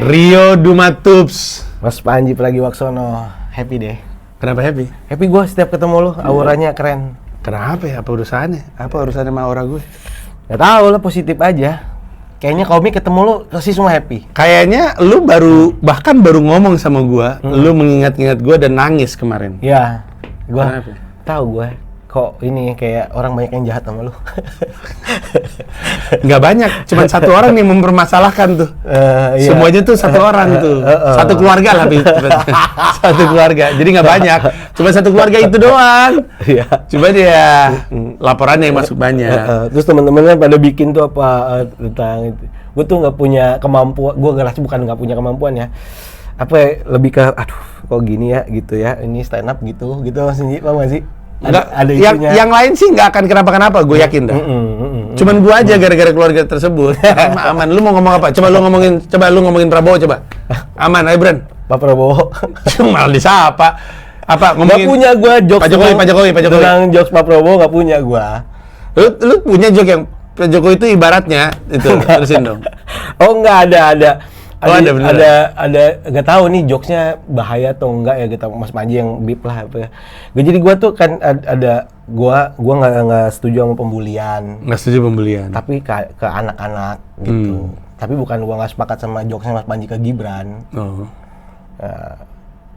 Rio Dumatubs. Mas Panji Pragiwaksono, happy deh. Kenapa happy? Happy gue setiap ketemu lu, auranya keren. Kenapa ya? Apa urusannya? Apa urusannya sama aura gue? Gak tau lah, positif aja. Kayaknya komik ketemu lu, pasti semua happy. Kayaknya lu bahkan baru ngomong sama gua, lu mengingat-ingat gua dan nangis kemarin. Iya, gue Kenapa? tahu gue. Kok ini kayak orang banyak yang jahat sama lu. Nggak banyak, cuma satu orang yang mempermasalahkan tuh. Iya. Semuanya tuh satu orang tuh. Satu keluarga lah. Satu keluarga, jadi nggak banyak. Cuma satu keluarga itu doang. Iya. Coba dia laporannya yang masuk banyak. Terus teman-temannya pada bikin tuh apa tentang itu. Gue tuh nggak punya kemampuan. Gue bukan nggak punya kemampuan ya. Apa ya, lebih ke aduh kok gini ya gitu ya. Ini stand up gitu maksudnya, paham nggak sih? Ada yang lain sih nggak akan kenapa-kenapa, gue yakin dah. Cuman gue aja gara-gara keluarga tersebut. Aman. Lu mau ngomong apa? Coba lu ngomongin Prabowo coba. Aman, ayo Bran. Pak Prabowo. Malah disapa. Apa ngomongin? Gak punya gue jokes Pak Jokowi. tentang jokes Pak Prabowo gak punya gue. Lu punya joke yang Pak Jokowi itu ibaratnya itu terusin dong. Oh enggak ada. Ada beneran? Ada nggak tahu nih jokesnya bahaya atau enggak ya, kita Mas Panji yang bip lah apa ya. Jadi gua tuh kan ada gua nggak setuju sama pembulian. Nggak setuju pembelian. Tapi ke anak-anak gitu. Tapi bukan gua nggak sepakat sama jokesnya Mas Panji ke Gibran. Oh.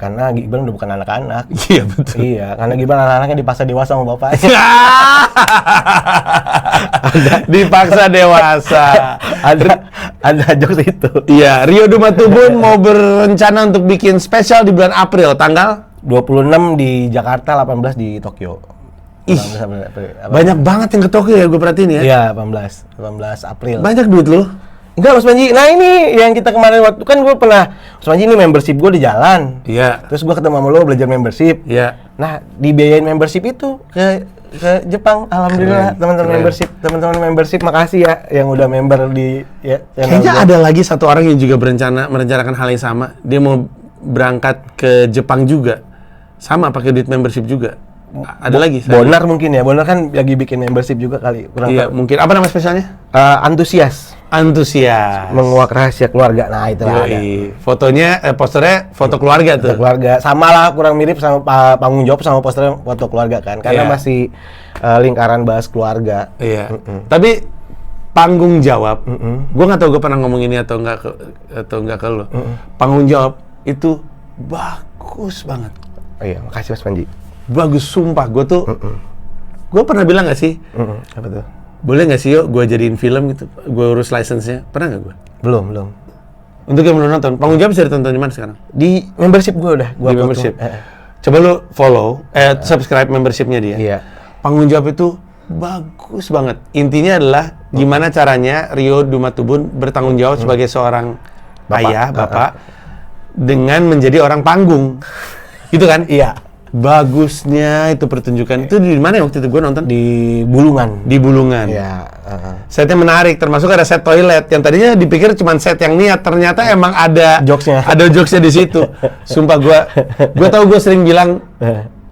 Karena Gibran udah bukan anak-anak. Iya betul. Iya, karena Gibran anak-anaknya dipaksa dewasa sama bapaknya. Dipaksa dewasa. ada jokes itu. Iya, Rio Dumatubun mau berencana untuk bikin spesial di bulan April, tanggal 26 di Jakarta, 18 di Tokyo. Ih, 18 banyak banget yang ke Tokyo ya, gue perhatiin ya. Iya, 18 April. Banyak duit lu. Enggak, Mas Panji. Nah, ini yang kita kemarin waktu kan gue pernah, Mas Panji ini membership gue di jalan. Iya. Terus gue ketemu sama lo belajar membership. Iya. Nah, dibiayain membership itu ke Jepang. Alhamdulillah, teman-teman membership, makasih ya yang udah member di ya. Kayaknya ada lagi satu orang yang juga merencanakan hal yang sama. Dia mau berangkat ke Jepang juga. Sama pakai duit membership juga. Ada lagi. Bonar mungkin ya. Bonar kan lagi bikin membership juga kali. Iya, mungkin. Apa nama spesialnya? Antusias. Menguak rahasia keluarga. Nah, itu lah. Fotonya, posternya foto keluarga tuh. Foto keluarga. Sama lah, kurang mirip sama panggung jawab sama posternya foto keluarga kan. Karena masih lingkaran bahas keluarga. Iya. Tapi panggung jawab, gue nggak tahu gue pernah ngomong ini atau nggak ke lo. Panggung jawab itu bagus banget. Oh iya, makasih Mas Panji. Bagus, sumpah. Gue tuh, gue pernah bilang nggak sih? Apa tuh? Boleh nggak sih yuk gue jadiin film gitu? Gue urus license-nya. Pernah nggak gue? Belum. Untuk yang belum nonton, panggung jawab bisa ditonton di mana sekarang? Di membership gue udah. Di membership. Coba lu follow, subscribe membershipnya dia. Iya. Panggung jawab itu bagus banget. Intinya adalah gimana caranya Rio Dumatubun bertanggung jawab sebagai seorang bapak, dengan menjadi orang panggung. Gitu kan? Iya. Bagusnya itu pertunjukan. Itu di mana waktu itu gue nonton? Di Bulungan. Di Bulungan. Iya. Setnya menarik, termasuk ada set toilet yang tadinya dipikir cuma set yang niat, ternyata emang ada jokesnya. Ada jokesnya di situ. Sumpah gue tahu gue sering bilang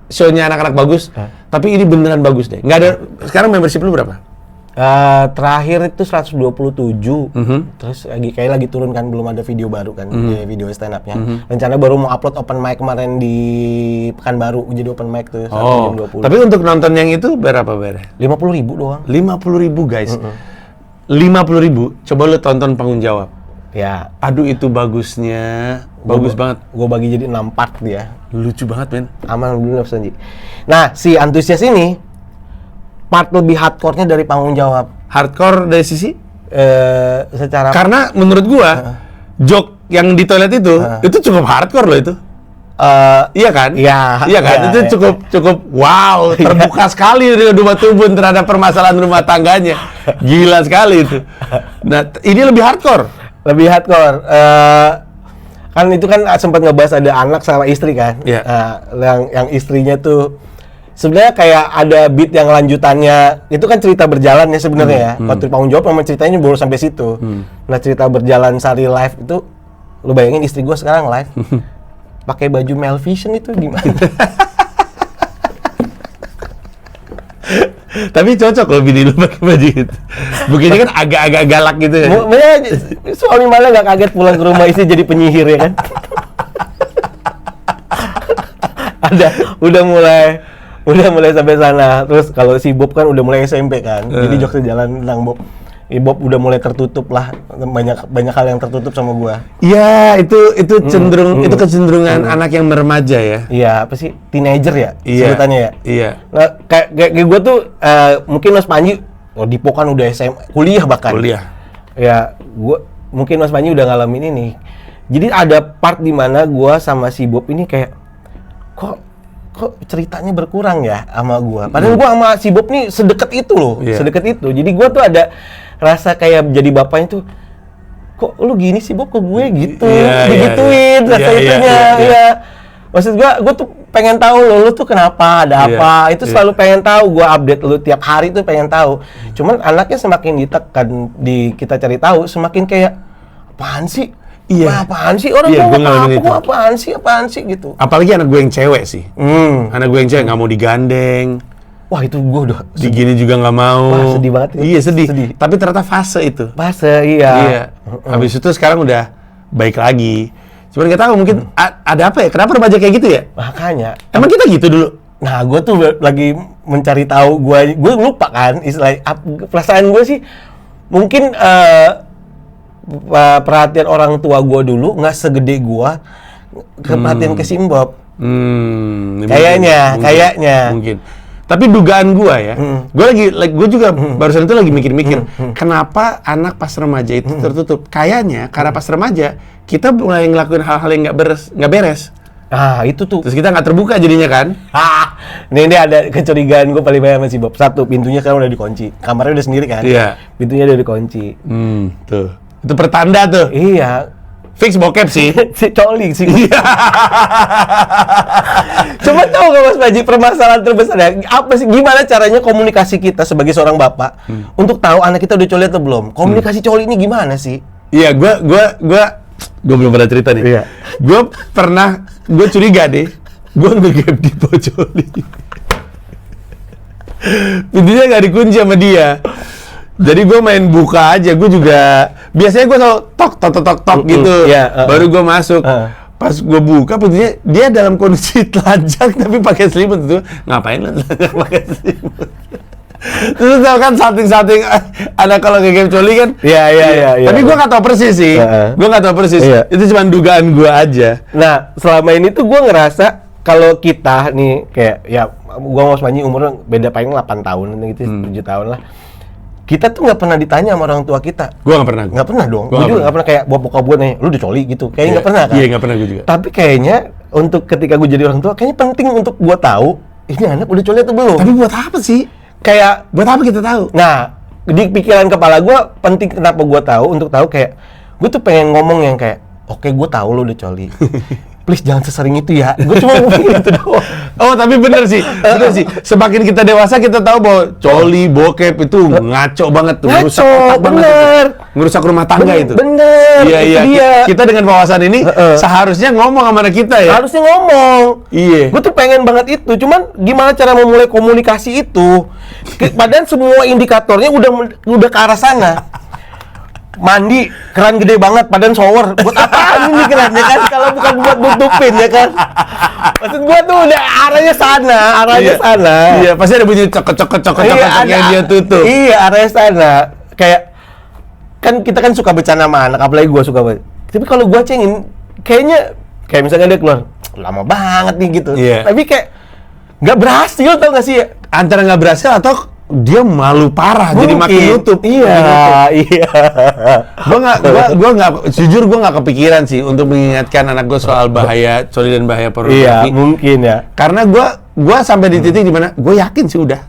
show-nya anak-anak bagus, tapi ini beneran bagus deh. Nggak ada. Sekarang membership lu berapa? Terakhir itu 127. Terus lagi turun kan, belum ada video baru kan, video stand up-nya. Rencana baru mau upload open mic kemarin di Pekanbaru, jadi open mic tuh 120. Tapi untuk nonton yang itu berapa bayarnya? 50.000 doang. 50.000 guys. 50.000. Coba lu tonton panggung jawab. Ya. Aduh itu bagusnya, bagus banget. Gue bagi jadi 6 part dia. Lucu banget men. Aman dulu Mas Panji. Nah, si Antusias ini part lebih hardcore-nya dari panggung jawab. Hardcore dari sisi? Secara... Karena menurut gua, joke yang di toilet itu cukup hardcore loh itu. Iya kan? Iya kan? Iya, itu cukup wow, terbuka sekali Rio Dumatubun terhadap permasalahan rumah tangganya. Gila sekali itu. Nah, ini lebih hardcore. Lebih hardcore. Kan itu kan sempat ngebahas ada anak sama istri kan. Iya. Yang istrinya tuh sebenarnya kayak ada beat yang lanjutannya, itu kan cerita berjalan ya sebenarnya ya. Kalau panggung jawab memang ceritanya baru sampai situ. Nah, cerita berjalan sehari live itu, lu bayangin istri gue sekarang live pakai baju Mel Vision itu gimana? Tapi cocok loh bini lu pakai baju gitu. Begini kan agak-agak galak gitu ya. Suami malah nggak kaget pulang ke rumah istri jadi penyihir ya kan? udah mulai sampai sana. Terus kalau si Bob kan udah mulai SMP kan, jadi jokesnya jalan tentang Bob. Bob udah mulai tertutup lah, banyak hal yang tertutup sama gua. Iya, itu cenderung itu kecenderungan anak yang remaja ya. Iya, apa sih, teenager ya sebutannya ya. Iya. Nah, kayak gua tuh mungkin Mas Panji, Dipo kan udah SMA, kuliah bahkan. Kuliah. Ya, mungkin Mas Panji udah ngalamin ini. Jadi ada part di mana gua sama si Bob ini kayak kok ceritanya berkurang ya sama gua. Padahal gua sama si Bob nih sedekat itu loh, sedekat itu. Jadi gua tuh ada rasa kayak jadi bapaknya tuh, kok lu gini sih Bob ke gue gitu, digituin rasa itunya. Iya. Maksud gua tuh pengen tahu lu tuh kenapa, ada apa. Itu selalu pengen tahu, gua update lu tiap hari tuh pengen tahu. Cuman anaknya semakin ditekan kita cari tahu, semakin kayak apaan sih? Iya. Apaan sih orang gua apaan sih gitu. Apalagi anak gue yang cewek sih. Anak gue yang cewek nggak mau digandeng. Wah itu gue udah digini juga nggak mau. Wah sedih banget. Iya sedih. Tapi ternyata fase itu. Iya. Habis itu sekarang udah baik lagi. Cuman nggak tahu mungkin ada apa ya? Kenapa remaja kayak gitu ya? Makanya. Emang kita gitu dulu? Nah gue tuh lagi mencari tahu. Gue lupa kan istilah perasaan gue sih mungkin perhatian orang tua gue dulu nggak segede gue perhatian ke Simbob. Kayaknya. Mungkin. Tapi dugaan gue ya, gue juga barusan itu lagi mikir-mikir, kenapa anak pas remaja itu tertutup? Kayaknya karena pas remaja kita mulai ngelakuin hal-hal yang nggak beres. Ah itu tuh. Terus kita nggak terbuka jadinya kan? Ini ada kecurigaan gue paling banyak sama si Bob. Satu, pintunya sekarang udah dikunci. Kamarnya udah sendiri kan? Iya. Pintunya udah dikunci. Tuh. Itu pertanda tuh. Iya. Fix bokep sih. Si coli sih. Coba tahu nggak Mas Baji permasalahan terbesarnya apa sih? Gimana caranya komunikasi kita sebagai seorang bapak untuk tahu anak kita udah coli atau belum? Komunikasi coli ini gimana sih? Iya, gue belum pernah cerita nih. Iya. Gue curiga deh. Gue nge-gap di coli. Pintunya nggak dikunci sama dia. Jadi gue main buka aja, gue juga biasanya gue selalu tok gitu, baru gue masuk. Pas gue buka pintunya, dia dalam kondisi telanjang tapi pakai selimut tuh. Ngapain lu telanjang pakai selimut? Terus tau kan salting anak kalau game coli kan? Iya. Tapi gue nggak tahu persis sih, Itu cuma dugaan gue aja. Nah selama ini tuh gue ngerasa kalau kita nih kayak ya, gue mau Mas umurnya beda paling 8 tahun gitu, 7 tahun lah. Kita tuh nggak pernah ditanya sama orang tua kita. Gue nggak pernah. Nggak pernah dong. Gue juga nggak pernah kayak bokap gue nih, lu udah coli gitu. Kayaknya nggak pernah kan? Iya nggak pernah gue juga. Tapi kayaknya untuk ketika gue jadi orang tua, kayaknya penting untuk gue tahu ini anak udah coli atau belum. Tapi buat apa sih? Kayak buat apa kita tahu? Nah di pikiran kepala gue penting kenapa gue tahu untuk tahu kayak gue tuh pengen ngomong yang kayak oke, gue tahu lu udah coli. Please jangan sesering itu ya. Gue cuma ngomong gitu doang. Oh tapi bener sih. Semakin kita dewasa kita tahu bahwa coli, bokep itu ngaco banget tuh. Ngerusak otak banget itu. Ngerusak rumah tangga itu. Bener. Iya. Kita dengan wawasan ini seharusnya ngomong sama anak kita ya. Harusnya ngomong. Iya. Gue tuh pengen banget itu. Cuman gimana cara memulai komunikasi itu? Padahal semua indikatornya udah ke arah sana. Mandi, keran gede banget, padahal shower. Buat apaan ini kerannya kan? Kalau bukan buat nutupin ya kan? Maksud gua tuh udah arahnya sana. Iya, pasti ada bunyi cokot yang dia tutup. Iya, arahnya sana. Kayak kan kita kan suka bercanda sama anak, apalagi gua suka banget. Tapi kalau gua cengin, kayak misalnya dia keluar, lama banget nih gitu. Iya. Tapi kayak nggak berhasil, tau nggak sih? Antara nggak berhasil atau dia malu parah. Mungkin. Jadi makin nutup. Iya. Gua nggak, jujur gue nggak kepikiran sih untuk mengingatkan anak gue soal bahaya coli dan bahaya pornografi. Iya, mungkin ya. Karena gue sampai di titik dimana gue yakin sih udah.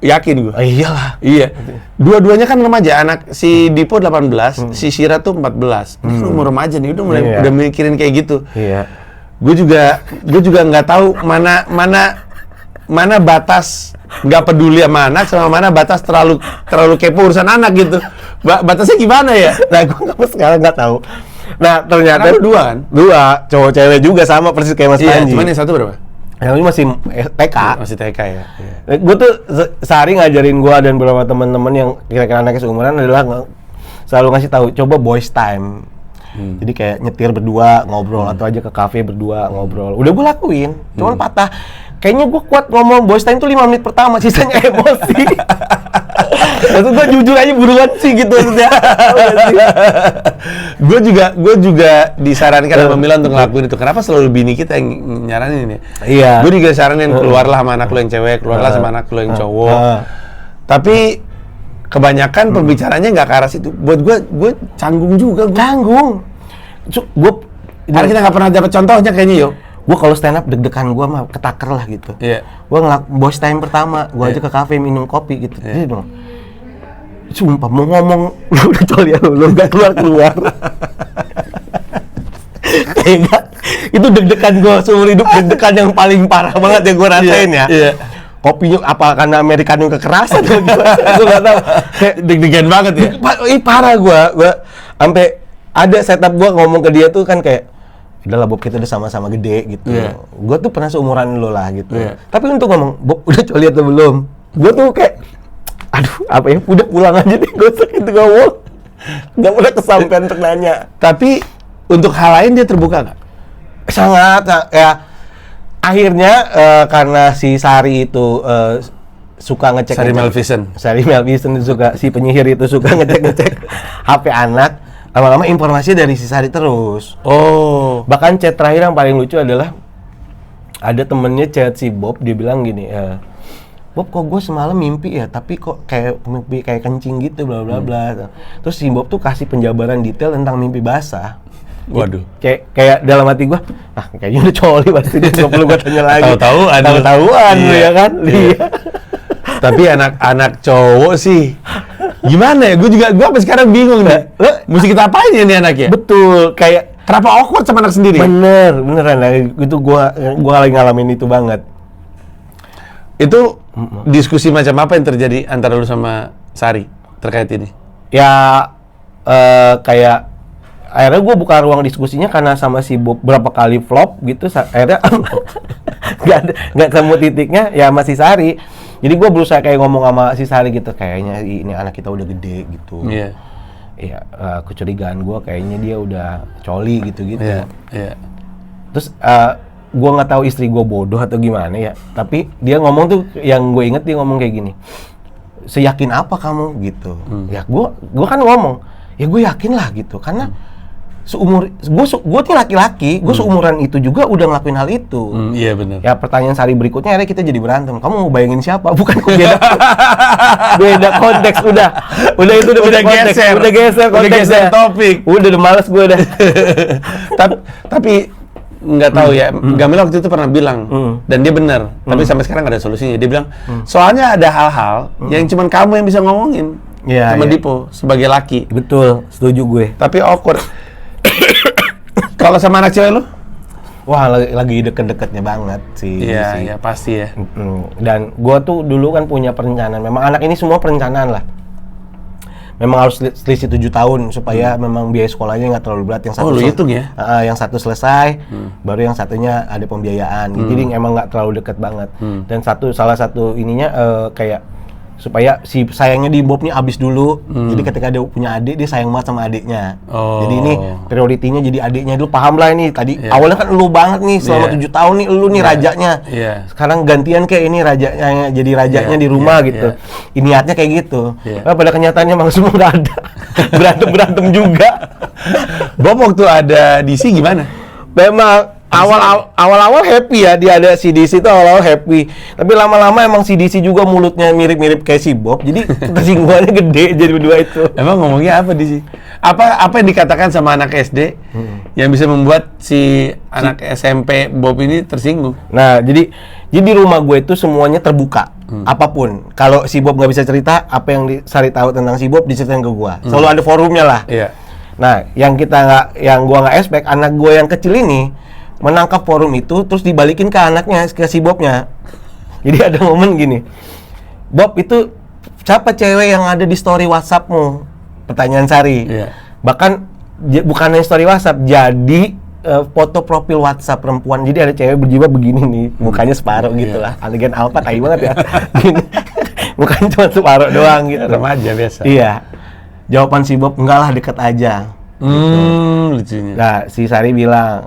Yakin gue. Iyalah. Iya. Dua-duanya kan remaja. Anak si Dipo 18, si Shira tuh 14. Ini umur remaja nih, udah mikirin kayak gitu. Iya. Gue juga nggak tahu mana batas nggak peduli sama anak, sama mana batas terlalu kepo urusan anak gitu. Batasnya gimana ya? Nah, gue sekarang nggak tahu. Nah, ternyata dua kan? Dua, cowok cewek juga sama persis kayak Mas Panji. Cuman yang satu berapa? Yang ini masih TK. Masih TK ya. Iya. Gue tuh sehari ngajarin gue dan beberapa teman-teman yang kira-kira anaknya seumuran adalah selalu ngasih tahu coba boys time. Jadi kayak nyetir berdua ngobrol atau aja ke kafe berdua ngobrol. Udah gue lakuin, cuman patah. Kayaknya gue kuat ngomong boys time tuh 5 menit pertama, sisanya emosi. Maksud gue jujur aja buruan sih gitu maksudnya. Gue juga disarankan sama Milan untuk ngelakuin itu. Kenapa selalu bini kita yang nyaranin ini? Iya. Gue juga saranin keluarlah sama anak lo yang cewek, keluarlah sama anak lo yang cowok. Tapi kebanyakan pembicaranya nggak ke arah situ. Buat gue canggung juga. Canggung. Karena kita nggak pernah dapat contohnya kayaknya yo. Gue kalau stand up deg-degan gue mah ketaker lah gitu. Iya. Gue boys time pertama, gue aja ke kafe minum kopi gitu. Jadi dong. Sumpah mau ngomong lu udah coli ya lu nggak keluar. Kayak itu deg-degan gue seumur hidup, deg-degan yang paling parah banget yang gue rasain ya. Iya. Kopinya apa karena Americano kekerasan gue nggak tahu. Kayak deg-degan banget ya. Parah gue sampai ada setup gue ngomong ke dia tuh kan kayak udah lah Bob, kita udah sama-sama gede gitu. Gue tuh pernah seumuran lo lah gitu. Tapi untuk ngomong Bob udah coli atau belum, gue tuh kayak aduh apa ya, udah pulang aja deh, gue gitu ngomong. Gak pernah kesampaian untuk nanya. Tapi untuk hal lain dia terbuka nggak? Sangat ya. Akhirnya karena si Sari itu suka ngecek Sari Melvison suka, si penyihir itu suka ngecek HP anak. Lama-lama informasinya dari si Sari terus. Oh. Bahkan chat terakhir yang paling lucu adalah ada temennya chat si Bob, dia bilang gini, Bob kok gue semalam mimpi ya, tapi kok kayak mimpi kayak kencing gitu bla bla bla. Terus si Bob tuh kasih penjabaran detail tentang mimpi basah. Waduh. Kayak dalam hati gue, kayaknya udah coli pasti dia, nggak perlu gue tanya lagi. Tahu-tahuan ya kan. Iya. Tapi anak cowok sih gimana ya? Gue sampai sekarang bingung nih. Mesti kita apain ya nih anaknya? Betul, kayak kenapa awkward sama anak sendiri? Beneran. Itu gua lagi ngalamin itu banget. Itu diskusi macam apa yang terjadi antara lu sama Sari terkait ini? Ya kayak akhirnya gue buka ruang diskusinya karena sama si Bob berapa kali flop gitu. Akhirnya nggak ketemu titiknya ya sama si Sari. Jadi gue berusaha kayak ngomong sama si Sari gitu, kayaknya ini anak kita udah gede gitu. Iya. Iya, kecurigaan gue kayaknya dia udah coli gitu-gitu. Iya. Terus gue nggak tahu istri gue bodoh atau gimana ya. Tapi dia ngomong tuh, yang gue inget dia ngomong kayak gini. Seyakin apa kamu gitu? Ya gue kan ngomong, ya gue yakin lah gitu, karena gue tuh laki-laki, gue seumuran itu juga udah ngelakuin hal itu. Iya benar. Ya pertanyaan Sari berikutnya akhirnya kita jadi berantem. Kamu mau bayangin siapa? Bukan beda konteks udah itu udah geser konteksnya. Topik. Udah males gue dah. Tapi nggak tahu ya. Gamila waktu itu pernah bilang dan dia benar. Tapi sampai sekarang nggak ada solusinya. Dia bilang soalnya ada hal-hal yang cuma kamu yang bisa ngomongin. Sama Dipo sebagai laki. Betul, setuju gue. Tapi awkward. Kalau sama anak cewek lu? Wah, lagi deket-deketnya banget sih. Iya, pasti ya. Dan gua tuh dulu kan punya perencanaan. Memang anak ini semua perencanaan lah. Memang harus selisih 7 tahun supaya memang biaya sekolahnya nggak terlalu berat. Yang satu lu hitung ya? Yang satu selesai, baru yang satunya ada pembiayaan. Jadi emang nggak terlalu deket banget. Dan salah satu ininya kayak supaya si sayangnya di Bob nih abis dulu. Jadi ketika dia punya adik, dia sayang banget sama adiknya. Jadi ini prioritinya jadi adiknya dulu. Paham lah ini tadi awalnya kan lu banget nih selama 7 tahun nih lu nih rajanya. Sekarang gantian kayak ini rajanya, jadi rajanya di rumah gitu. Niatnya kayak gitu. Pada kenyataannya emang semua nggak ada. Berantem juga. Bob waktu ada DC gimana? Memang awal-awal happy ya, dia ada si DC itu awal-awal happy. Tapi lama-lama emang si DC juga mulutnya mirip-mirip kayak si Bob. Jadi tersinggungannya gede jadi berdua itu. Emang ngomongnya apa DC? Apa yang dikatakan sama anak SD yang bisa membuat si anak SMP Bob ini tersinggung? Nah, jadi di rumah gue itu semuanya terbuka. Apapun. Kalau si Bob nggak bisa cerita, apa yang Sari tahu tentang si Bob diceritain ke gue. Selalu ada forumnya lah. Iya. Nah, yang gua nggak expect, anak gue yang kecil ini menangkap forum itu terus dibalikin ke anaknya, ke si Bobnya. Jadi ada momen gini, Bob itu siapa cewek yang ada di story WhatsAppmu? Pertanyaan Sari. Bahkan bukan hanya story WhatsApp, jadi foto profil WhatsApp perempuan. Jadi ada cewek berjilbab begini nih, mukanya separuh gitu lah. Adegan alpha tai banget ya. Gini. Mukanya cuma separuh doang gitu. Remaja biasa. Iya. Jawaban si Bob, enggak lah, deket aja. Lucunya. Nah, si Sari bilang,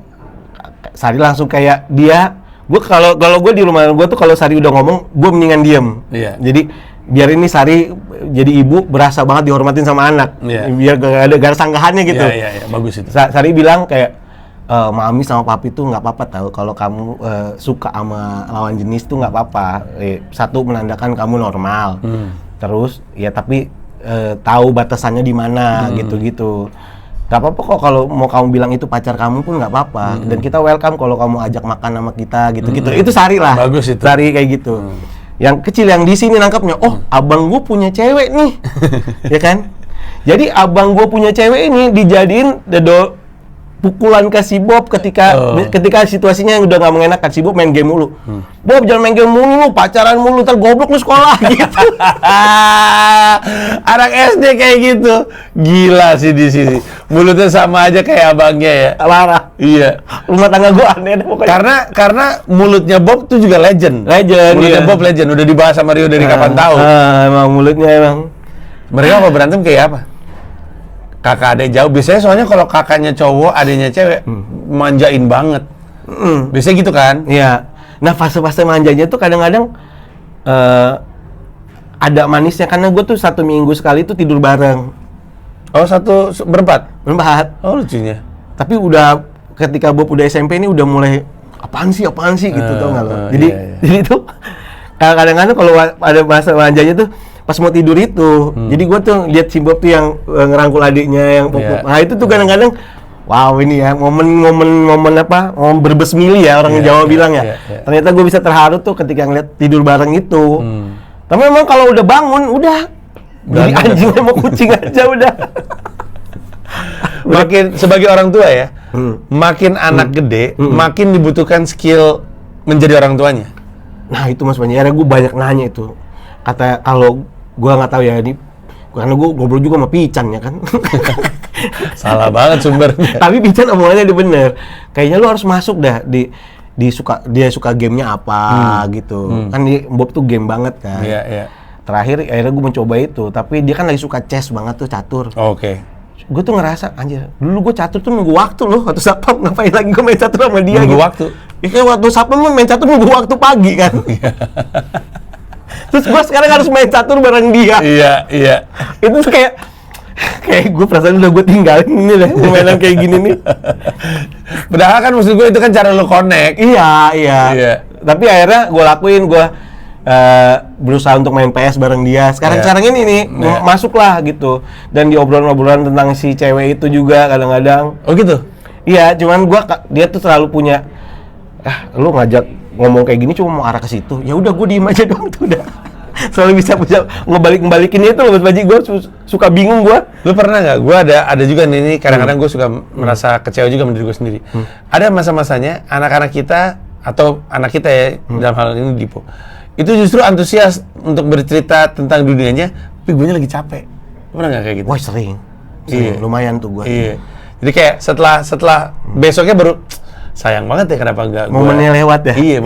Sari langsung kayak dia, gue kalau gue di rumah gue tuh kalau Sari udah ngomong, gue mendingan diem. Iya. Jadi biar ini Sari jadi ibu berasa banget dihormatin sama anak. Iya. Biar gak ada garis sanggahannya gitu. Iya, bagus itu. Sari bilang kayak, Mami sama Papi tuh nggak apa-apa tahu kalau kamu suka sama lawan jenis tuh nggak apa-apa. Satu menandakan kamu normal. Terus ya tapi tahu batasannya di mana gitu-gitu. Gak apa-apa kok kalau mau kamu bilang itu pacar kamu pun nggak apa-apa. Dan kita welcome kalau kamu ajak makan sama kita gitu-gitu. Itu Sari lah. Bagus itu. Sari kayak gitu. Yang kecil yang di sini nangkapnya, oh abang gue punya cewek nih, ya kan? Jadi abang gue punya cewek ini dijadiin pukulan ke si Bob ketika situasinya udah nggak mengenakan. Si Bob main game mulu. Bob jangan main game mulu, lu pacaran mulu, ntar goblok lu sekolah gitu. Anak SD kayak gitu. Gila sih di sini. Mulutnya sama aja kayak abangnya ya. Parah. Iya. Rumah tangga gua aneh deh pokoknya. Karena mulutnya Bob tuh juga legend. Mulutnya iya. Bob legend, udah dibahas sama Rio dari kapan tahu. Emang mulutnya emang. Mereka kalau berantem kayak apa? Kakak adek jauh. Biasanya soalnya kalau kakaknya cowok, adeknya cewek, manjain banget. Biasanya gitu kan? Iya. Nah fase-fase manjanya tuh kadang-kadang ada manisnya karena gue tuh 1 minggu sekali tuh tidur bareng. Oh, berempat? Oh lucunya. Tapi udah ketika Bob udah SMP ini udah mulai apaan sih gitu tau nggak lo? Jadi tuh kadang-kadang kalau ada masa manjanya tuh pas mau tidur itu, jadi gue tuh lihat si Bob tuh yang ngerangkul adiknya yang pokok. Nah itu tuh kadang-kadang, wow ini ya momen apa? Momen berbesmili ya orang Jawa bilang ya. Ternyata gue bisa terharu tuh ketika ngeliat tidur bareng itu. Tapi memang kalau udah bangun, udah jadi anjing sama kucing aja udah. Makin sebagai orang tua ya, makin anak gede, makin dibutuhkan skill menjadi orang tuanya. Nah itu Mas Panji, gue banyak nanya itu. Kata kalau gue nggak tahu ya ini, karena gue ngobrol juga sama Pican ya kan. Salah banget sumbernya. Tapi Pican omongannya dia bener. Kayaknya lu harus masuk dah dia suka gamenya apa gitu. Kan Bob tuh game banget kan. Iya. Terakhir akhirnya gue mencoba itu, tapi dia kan lagi suka chess banget tuh, catur. Oke. Gue tuh ngerasa anjir, dulu gue catur tuh nunggu waktu loh, waktu sapam ngapain lagi gue main catur sama dia nunggu gitu. Waktu? Ya kayak waktu sapam main catur nunggu waktu pagi kan. Terus gue sekarang harus main catur bareng dia. Iya. Itu tuh kayak gue perasaan udah gue tinggalin ini deh, permainan kayak gini nih. Padahal kan maksud gue itu kan cara lo connect. Iya. Tapi akhirnya gue lakuin, gue berusaha untuk main PS bareng dia. Sekarang ini nih masuklah gitu. Dan di obrolan-obrolan tentang si cewek itu juga kadang-kadang. Oh gitu? Iya, cuman dia tuh selalu punya, lu ngajak ngomong kayak gini cuma mau arah ke situ. Ya udah gue diem aja dong tuh udah. Selalu bisa ngebalikin itu loh Mas Baji, gue suka bingung gue. Lu pernah nggak? Gue ada juga nih kadang-kadang gue suka merasa kecewa juga sama diri gue sendiri. Ada masa-masanya anak-anak kita atau anak kita ya dalam hal ini Dipo, itu justru antusias untuk bercerita tentang dunianya, tapi gue lagi capek. Lu pernah nggak kayak gitu? Wah sering, lumayan tuh gue. Iya. Jadi kayak setelah besoknya baru sayang banget ya kenapa nggak momennya lewat ya. Iya,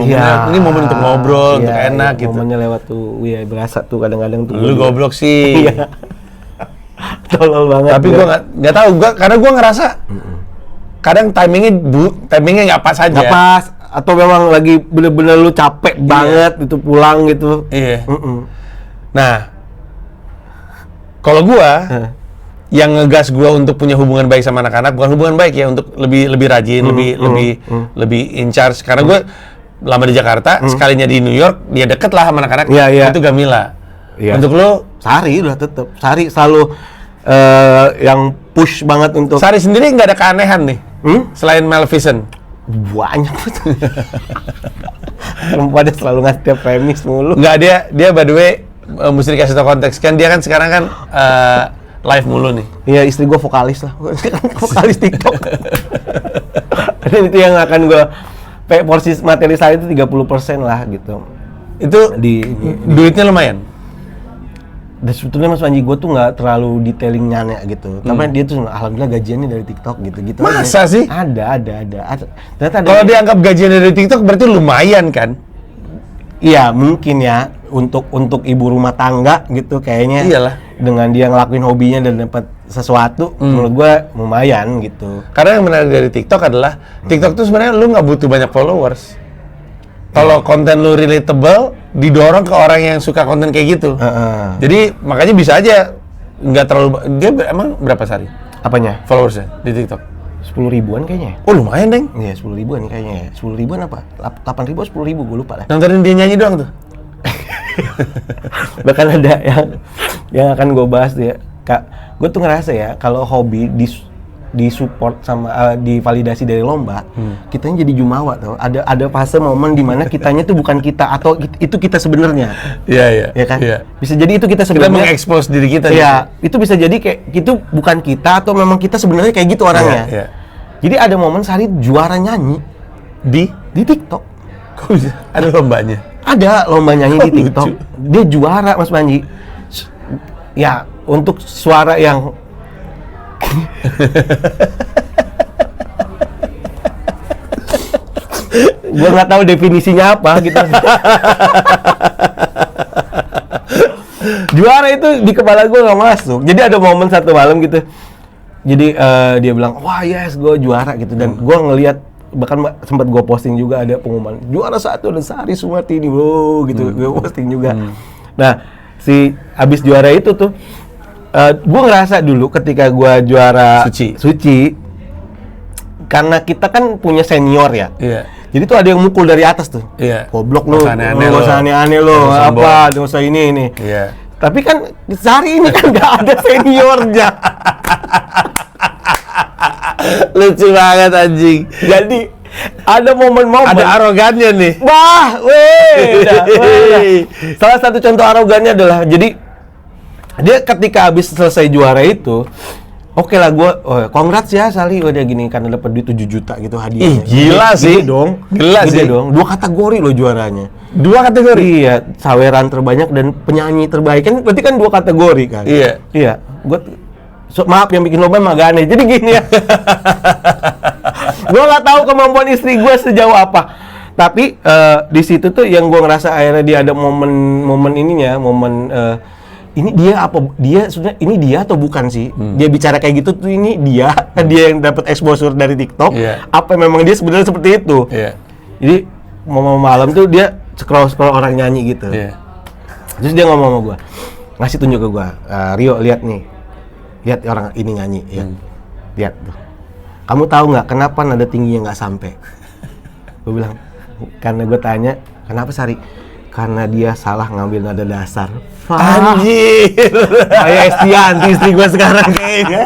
ini momen untuk ngobrol, untuk enak gitu. Momennya lewat tuh, berasa tuh kadang-kadang tuh. Lu goblok sih. Iya. Tolol banget. Tapi gue nggak tahu, karena gue ngerasa kadang timingnya nggak pas aja. Nggak pas, atau memang lagi bener-bener lu capek banget itu pulang gitu. Iya. Nah, kalau gue yang ngegas gue untuk punya hubungan baik sama anak-anak, bukan hubungan baik ya, untuk lebih rajin, lebih in charge. Karena gue lama di Jakarta, sekalinya di New York, dia deket lah sama anak-anak. Itu Gamila. Untuk lo? Sari udah tetep. Sari selalu yang push banget untuk. Sari sendiri nggak ada keanehan nih, selain Maleficent. Banyak tuh. Perempuannya selalu ngasih tiap premis mulu. Nggak, dia by the way, mesti dikasih tau konteks kan, dia kan sekarang kan live mulu nih. Iya, istri gue vokalis lah. Vokalis TikTok. Dan itu yang akan gue porsi materi saya itu 30% lah gitu. Itu duitnya lumayan. Dan sebetulnya Mas Panji gue tuh nggak terlalu detailingnya gitu. Tapi dia tuh alhamdulillah gajiannya dari TikTok gitu. Masa aja. sih? Ada. Ternyata ada. Kalau dianggap gajian dari TikTok berarti lumayan kan? Iya mungkin ya untuk ibu rumah tangga gitu kayaknya. Iyalah. Dengan dia ngelakuin hobinya dan dapat sesuatu, menurut gue lumayan gitu. Karena yang menarik dari TikTok adalah TikTok tuh sebenarnya lu nggak butuh banyak followers. Kalau konten lu relatable, didorong ke orang yang suka konten kayak gitu. Jadi makanya bisa aja nggak terlalu. Dia emang berapa sehari? Apanya? Followersnya di TikTok? 10 ribuan kayaknya. Oh lumayan deng. Iya 10 ribuan kayaknya. 10 ribuan apa? 8 ribu 10 ribu gue lupa lah. Nontonin dia nyanyi doang tuh. Bahkan ada yang akan gue bahas tuh ya. Kak, gue tuh ngerasa ya kalau hobi disupport sama divalidasi dari lomba, kitanya jadi jumawa tuh. Ada fase momen dimana kitanya tuh bukan kita atau itu kita sebenarnya. Iya. Ya kan? Iya. Bisa jadi itu kita Kita sebenarnya. mengekspos diri kita. Iya, itu bisa jadi kayak itu bukan kita atau memang kita sebenarnya kayak gitu orangnya. Iya. Jadi ada momen Sari juara nyanyi di TikTok. Kok bisa? Ada lombanya? Ada lomba nyanyi di TikTok. Lucu. Dia juara Mas Panji. Ya, untuk suara yang gua nggak tahu definisinya apa gitu. Juara itu di kepala gua nggak masuk. Jadi ada momen satu malam gitu. Jadi dia bilang, wah yes, gue juara gitu. Dan gue ngelihat, bahkan sempat gue posting juga ada pengumuman juara 1 ada Sari Sumartini, wow gitu. Gue posting juga. Nah, abis juara itu tuh, gue ngerasa dulu ketika gue juara Suci, karena kita kan punya senior ya. Iya. Jadi tuh ada yang mukul dari atas tuh. Iya. Goblok lu, Nggak usah aneh-aneh lo, apa, nggak usah ini. Iya. Tapi kan Sari ini kan nggak ada seniornya. Lucu banget anjing. Jadi ada momen-momen. Ada arogannya nih. Wah, salah satu contoh arogannya adalah jadi dia ketika habis selesai juara itu, oke lah gue, congrats ya Sali, udah gini karena dapat duit 7 juta gitu hadiahnya. Gila sih. Gede dong. 2 kategori loh juaranya. 2 kategori? Iya, saweran terbanyak dan penyanyi terbaik. Kan berarti kan 2 kategori kan? Iya. Maaf yang bikin lomba mah gak aneh. Jadi gini ya. Gue nggak tahu kemampuan istri gue sejauh apa. Tapi di situ tuh yang gue ngerasa akhirnya dia ada momen ininya, ini dia apa? Dia sebenarnya ini dia atau bukan sih? Dia bicara kayak gitu tuh ini dia yang dapat exposure dari TikTok. Apa memang dia sebenarnya seperti itu? Jadi malam tuh dia scroll orang nyanyi gitu. Terus dia ngomong sama gue, ngasih tunjuk ke gue, Rio lihat orang ini nyanyi ya. Lihat tuh. Kamu tahu nggak kenapa nada tingginya nggak sampai? Gue bilang, karena gue tanya, kenapa Sari? Karena dia salah ngambil nada dasar. Anjir. Kayak Estianti istri gue sekarang kayaknya.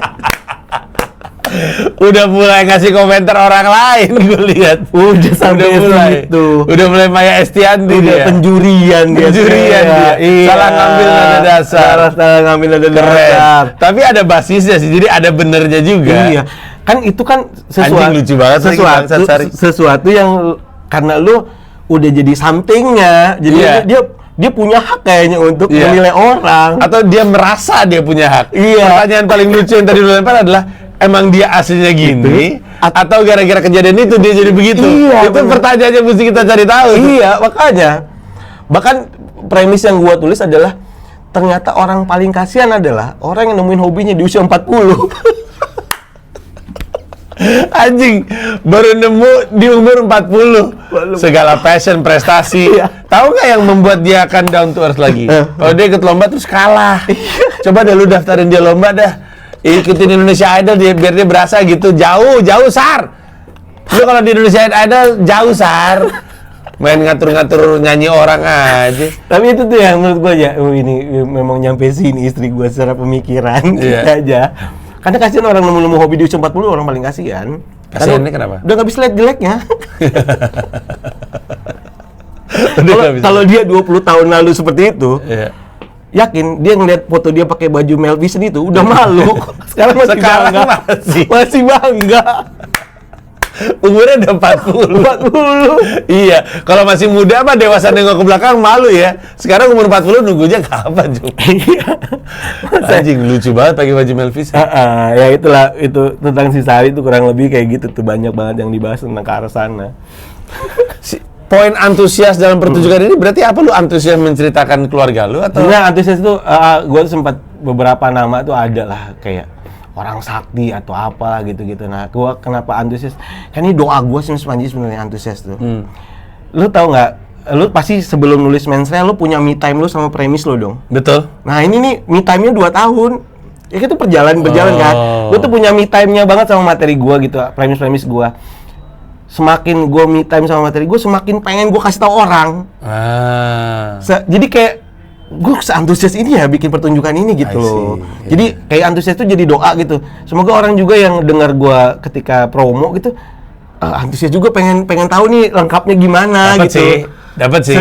Udah mulai ngasih komentar orang lain, gue lihat. Udah sampai itu. Udah mulai Maya Estianti dia. Penjurian dia. Iya. Salah ngambil nada dasar. Salah ngambil nada dasar. Tapi ada basisnya sih, jadi ada benernya juga. Iya. Kan itu kan Anjing lucu banget sesuatu yang karena lu udah jadi something-nya. Jadi dia punya hak kayaknya untuk menilai orang. Atau dia merasa dia punya hak. Pertanyaan paling lucu yang tadi lu lempar adalah, emang dia aslinya gini? Atau gara-gara kejadian itu dia jadi begitu? Itu pertanyaannya mesti kita cari tahu. Iya, makanya. Bahkan premis yang gua tulis adalah, ternyata orang paling kasihan adalah orang yang nemuin hobinya di usia 40. Anjing, baru nemu di umur 40. Segala passion, prestasi. Tahu nggak yang membuat dia akan down to earth lagi? Kalau dia ikut lomba terus kalah. Coba deh lu daftarin dia lomba dah. Ikutin Indonesia Idol biar dia berasa gitu. Jauh Sar. Lu kalau di Indonesia Idol jauh Sar. Main ngatur-ngatur nyanyi orang aja. Tapi itu tuh yang menurut gua ya, ini memang nyampe sini istri gua secara pemikiran aja. Karena kasihan orang nemu hobi di usia 40, orang paling kasihan. Kasihannya kenapa? Udah nggak bisa lihat jeleknya. Kalau dia 20 tahun lalu seperti itu, yakin dia ngeliat foto dia pakai baju Mel Vision itu udah malu. Sekarang masih bangga. Umurnya udah 40. 40. Iya, kalau masih muda mah dewasa nengok ke belakang malu ya. Sekarang umur 40 nunggunya kapan, Cuk? Iya. Anjing lucu banget pakai baju Melvis. Ya itulah, itu tentang si Sari itu kurang lebih kayak gitu tuh, banyak banget yang dibahas tentang ke arah sana. Poin antusias dalam pertunjukan ini berarti apa, lu antusias menceritakan keluarga lu atau? Sebenarnya antusias itu gue sempat beberapa nama tuh ada lah, kayak orang sakti atau apa gitu-gitu. Nah, gue kenapa antusias? Kan ini doa gue sih sebenarnya antusias tuh. Lu tahu nggak? Lu pasti sebelum nulis mensreal lu punya me time lu sama premis lu dong. Betul. Nah, ini nih me time-nya 2 tahun. Ya itu berjalan kan. Gue tuh punya me time-nya banget sama materi gue gitu, premis-premis gue. Semakin gue me time sama materi gue, semakin pengen gue kasih tahu orang. Jadi kayak gue seantusias ini ya bikin pertunjukan ini gitu loh. Yeah. Jadi kayak antusias itu jadi doa gitu. Semoga orang juga yang dengar gue ketika promo gitu, antusias juga pengen tahu nih lengkapnya gimana. Dapat sih.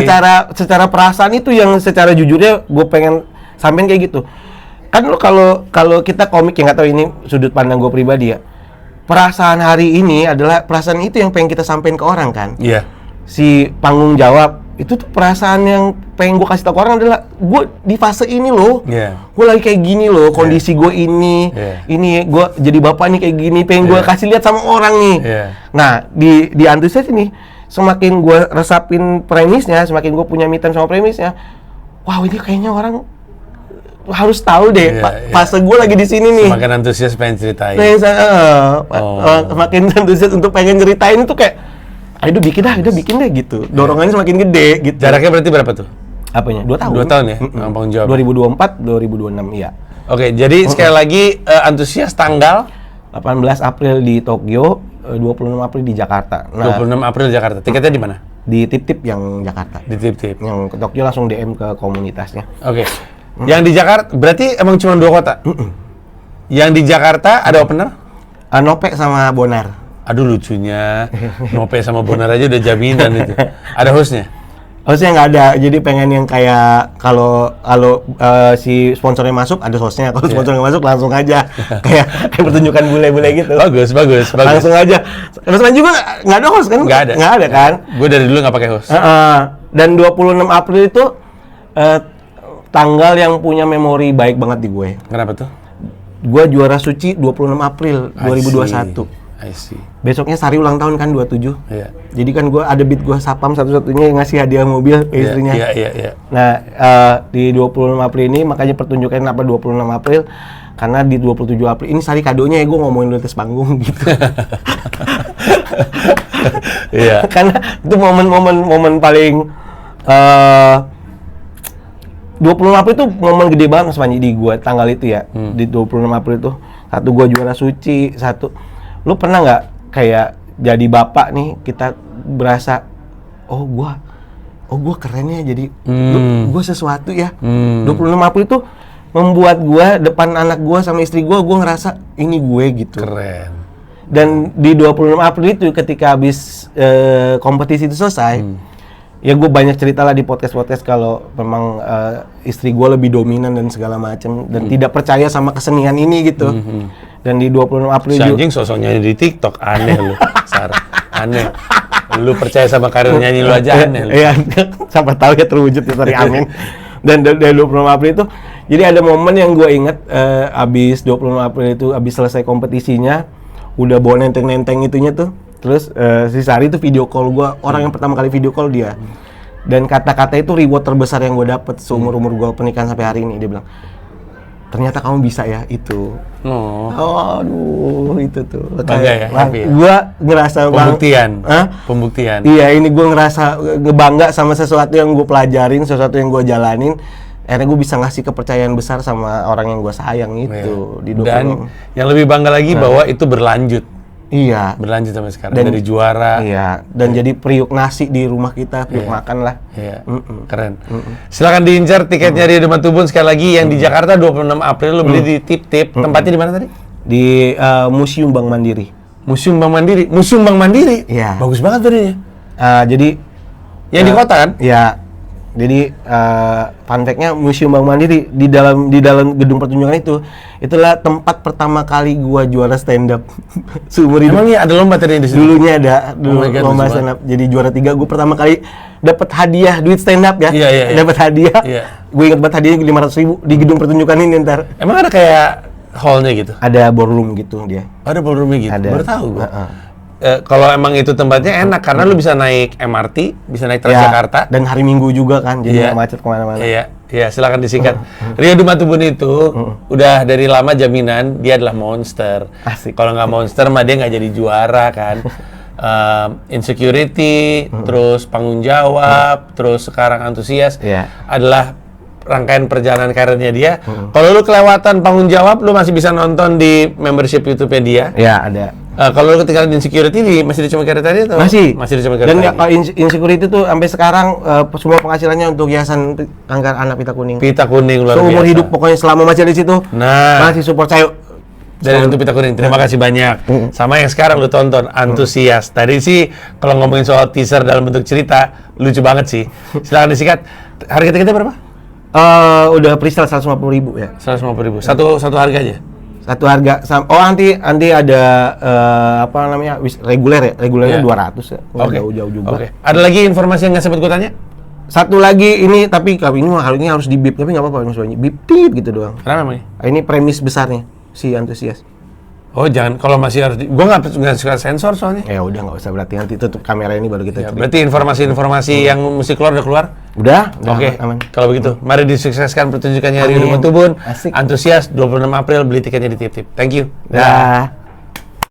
Secara perasaan itu yang secara jujurnya gue pengen sampein kayak gitu. Kan lo kalau kita komik, yang nggak tahu ini sudut pandang gue pribadi ya. Perasaan hari ini adalah perasaan itu yang pengen kita sampein ke orang kan. Iya. Si panggung jawab itu tuh perasaan yang pengen gue kasih tau ke orang adalah gue di fase ini loh. Gue lagi kayak gini loh, kondisi gue ini. Ini gue jadi bapak nih kayak gini, pengen gue kasih lihat sama orang nih. Nah, di antusias ini semakin gue resapin premisnya, semakin gue punya me time sama premisnya. Wow, ini kayaknya orang harus tahu deh, fase gue lagi di sini nih. Semakin antusias pengen ceritain. Semakin antusias untuk pengen ceritain itu kayak, ayo bikin deh gitu. Dorongannya semakin gede gitu. Jaraknya berarti berapa tuh? Apanya? 2 tahun. 2 tahun ya? Panggung jawab. 2024, 2026, iya. Oke, jadi sekali lagi antusias tanggal 18 April di Tokyo, 26 April di Jakarta. 26 April Jakarta. Tiketnya di mana? Di Tip-Tip yang Jakarta. Di Tip-Tip. Yang ke Tokyo langsung DM ke komunitasnya. Oke. Yang di Jakarta, berarti emang cuma 2 kota? Yang di Jakarta ada opener? Nope sama Bonar. Aduh lucunya, Nope sama Bonar aja udah jaminan itu. Ada hostnya? Hostnya nggak ada, jadi pengen yang kayak kalau si sponsornya masuk ada hostnya, kalau sponsornya masuk langsung aja kayak pertunjukan bule-bule gitu. Bagus. Langsung aja. Terus juga nggak ada host kan? Nggak ada kan? Gue dari dulu nggak pakai host. Dan 26 April itu tanggal yang punya memori baik banget di gue. Kenapa tuh? Gue juara suci 26 April 2021. I see. Besoknya Sari ulang tahun kan 27. Iya. Jadi kan gue ada beat gue sapam satu-satunya yang ngasih hadiah mobil ke istrinya. Iya. Nah, di 26 April ini makanya pertunjukan kenapa 26 April? Karena di 27 April ini Sari kadonya ya gue ngomongin di atas panggung gitu. Iya. Karena itu momen paling 26 April itu momen gede banget Mas Panji di gua tanggal itu ya. Di 26 April itu satu gua juara suci, satu lu pernah nggak kayak jadi bapak nih kita berasa oh gua keren ya jadi gua sesuatu ya. 26 April itu membuat gua depan anak gua sama istri gua ngerasa ini gue gitu. Keren. Dan di 26 April itu ketika habis kompetisi itu selesai, ya gue banyak cerita lah di podcast kalau memang istri gue lebih dominan dan segala macam dan tidak percaya sama kesenian ini gitu. Dan di 26 April si anjing sosoknya di TikTok aneh lu, Sarah. Aneh. Lu percaya sama karir nyanyi lu aja aneh lu. Iya, siapa tahu ya terwujud ya, sorry, amin. Dan dari 26 April itu jadi ada momen yang gue inget abis 26 April itu abis selesai kompetisinya udah bawa nenteng-nenteng itunya tuh. Terus si Sari itu video call gue, orang yang pertama kali video call dia. Dan kata-kata itu reward terbesar yang gue dapet seumur-umur gue pernikahan sampai hari ini. Dia bilang, ternyata kamu bisa ya itu. Aduh, itu tuh. Bangga ya, happy ya? Gue ngerasa Pembuktian. Iya, ini gue ngerasa ngebangga sama sesuatu yang gue pelajarin, sesuatu yang gue jalanin. Akhirnya gue bisa ngasih kepercayaan besar sama orang yang gue sayang itu. Di dan yang lebih bangga lagi bahwa itu berlanjut. Iya. Berlanjut sampai sekarang. Dan, dari juara. Iya. Dan jadi periuk nasi di rumah kita, periuk makan lah. Iya. Keren. Silakan diincar tiketnya di Duma Tubun sekali lagi yang di Jakarta 26 April lo beli di Tip-Tip. Tempatnya di mana tadi? Di Museum Bank Mandiri. Museum Bank Mandiri. Iya. Bagus banget tadinya. Jadi yang di kota kan? Iya. Jadi fun fact-nya Museum Bank Mandiri di dalam gedung pertunjukan itulah tempat pertama kali gua juara stand up seumur hidup. Emang iya ada lomba tadi di situ? Dulunya ada Oh my God, lomba lucu stand up. Jadi juara 3 gua pertama kali dapat hadiah duit stand up ya. Iya. Dapat hadiah. Iya. Gue ingat banget hadiahnya 500.000 di gedung pertunjukan ini ntar. Emang ada kayak hall-nya gitu? Ada ballroom gitu dia. Ada ballroom-nya gitu? Ada. Baru tahu gua. Kalau emang itu tempatnya enak karena lu bisa naik MRT, bisa naik Transjakarta. Dan hari Minggu juga kan, jadi Iya. nggak macet kemana-mana. Iya, silakan disingkat. Rio Dumatubun itu udah dari lama jaminan dia adalah monster. Asik. Kalau nggak monster mah dia nggak jadi juara kan. Insecurity, terus panggung jawab, terus sekarang antusias adalah rangkaian perjalanan karirnya dia. Kalau lu kelewatan panggung jawab, lu masih bisa nonton di membership YouTube-nya dia. Iya, ada. Kalau lu ketinggalan di insecurity masih di Cuma Karet tadi atau? Masih di Cuma Karet Dan tadi? kalau insecurity tuh sampai sekarang semua penghasilannya untuk Yayasan Kanker Anak Pita Kuning. Pita Kuning luar biasa. Seumur hidup pokoknya selama masih ada di situ. Nah, Masih support saya. dari untuk Pita Kuning, terima kasih banyak. Sama yang sekarang lu tonton, Antusias. Tadi sih kalau ngomongin soal teaser dalam bentuk cerita, lucu banget sih. Silakan disingkat. Harga tiketnya berapa? Udah presale 150.000 ya. 150.000. Satu harga aja. Satu harga. Nanti ada apa namanya? Reguler ya. Regulernya 200 ya. Nggak jauh-jauh juga. Oke. Ada lagi informasi yang nggak sempat gue tanya? Satu lagi ini tapi ini harus di bip tapi nggak apa-apa maksudnya bip gitu doang. Kenapa emangnya? Ini premis besarnya si Antusias. Oh jangan, kalau masih harus gue nggak suka sensor soalnya. Ya udah nggak usah, berarti nanti tutup kamera ini baru kita Ya, cerita. berarti informasi-informasi yang mesti keluar udah keluar? Udah Oke, aman. kalau begitu mari disukseskan pertunjukannya Rio Amin. Dumatubun. Asik. Antusias 26 April, beli tiketnya di Tip Tip. Thank you. Dah.